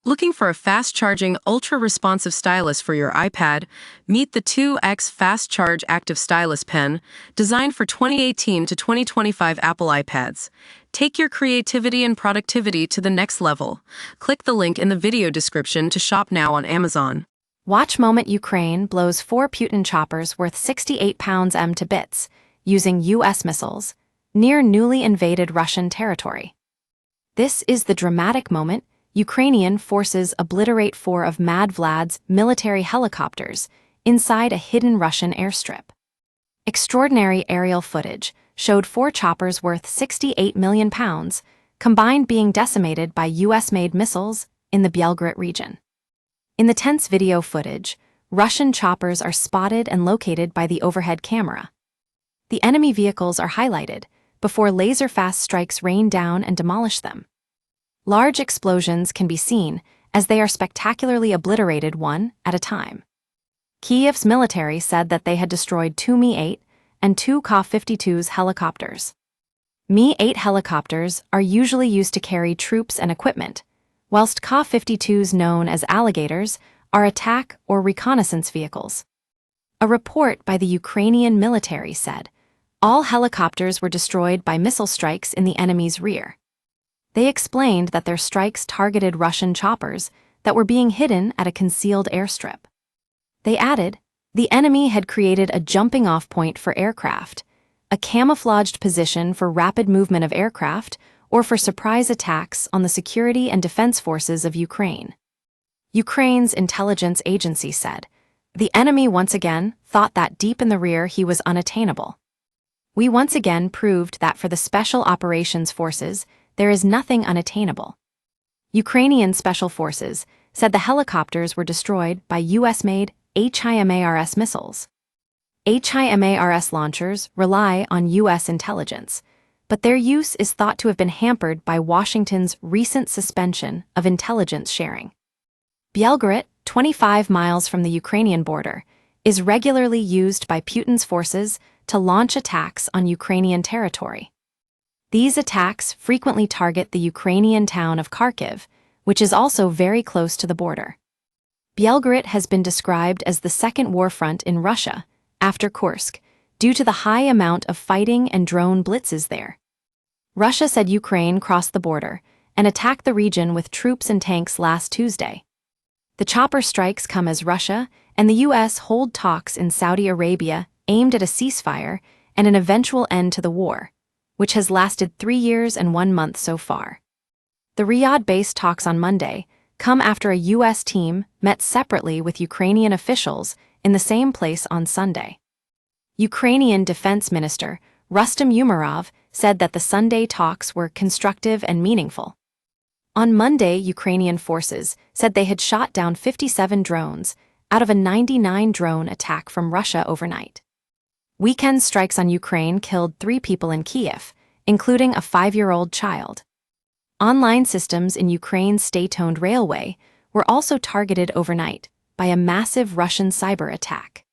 Looking for a fast-charging, ultra-responsive stylus for your iPad? Meet the 2X Fast Charge Active Stylus Pen, designed for 2018 to 2025 Apple iPads. Take your creativity and productivity to the next level. Click the link in the video description to shop now on Amazon. Watch moment Ukraine blows 4 Putin choppers worth 68 pounds to bits, using U.S. missiles, near newly invaded Russian territory. This is the dramatic moment. Ukrainian forces obliterate 4 of Mad Vlad's military helicopters inside a hidden Russian airstrip. Extraordinary aerial footage showed 4 choppers worth 68 million pounds, combined being decimated by U.S.-made missiles in the Belgorod region. In the tense video footage, Russian choppers are spotted and located by the overhead camera. The enemy vehicles are highlighted before laser-fast strikes rain down and demolish them. Large explosions can be seen as they are spectacularly obliterated one at a time. Kiev's military said that they had destroyed 2 Mi-8 and 2 Ka-52s helicopters. Mi-8 helicopters are usually used to carry troops and equipment, whilst Ka-52s, known as alligators, are attack or reconnaissance vehicles. A report by the Ukrainian military said all helicopters were destroyed by missile strikes in the enemy's rear. They explained that their strikes targeted Russian choppers that were being hidden at a concealed airstrip. They added, the enemy had created a jumping-off point for aircraft, a camouflaged position for rapid movement of aircraft, or for surprise attacks on the security and defense forces of Ukraine. Ukraine's intelligence agency said, the enemy once again thought that deep in the rear he was unattainable. We once again proved that for the Special Operations Forces, there is nothing unattainable. Ukrainian Special Forces said the helicopters were destroyed by U.S.-made HIMARS missiles. HIMARS launchers rely on U.S. intelligence, but their use is thought to have been hampered by Washington's recent suspension of intelligence sharing. Belgorod, 25 miles from the Ukrainian border, is regularly used by Putin's forces to launch attacks on Ukrainian territory. These attacks frequently target the Ukrainian town of Kharkiv, which is also very close to the border. Belgorod has been described as the second war front in Russia, after Kursk, due to the high amount of fighting and drone blitzes there. Russia said Ukraine crossed the border and attacked the region with troops and tanks last Tuesday. The chopper strikes come as Russia and the U.S. hold talks in Saudi Arabia aimed at a ceasefire and an eventual end to the war, which has lasted 3 years and 1 month so far. The Riyadh-based talks on Monday come after a U.S. team met separately with Ukrainian officials in the same place on Sunday. Ukrainian Defense Minister Rustem Umerov said that the Sunday talks were constructive and meaningful. On Monday, Ukrainian forces said they had shot down 57 drones out of a 99-drone attack from Russia overnight. Weekend strikes on Ukraine killed 3 people in Kiev, including a 5-year-old child. Online systems in Ukraine's state-owned railway were also targeted overnight by a massive Russian cyber attack.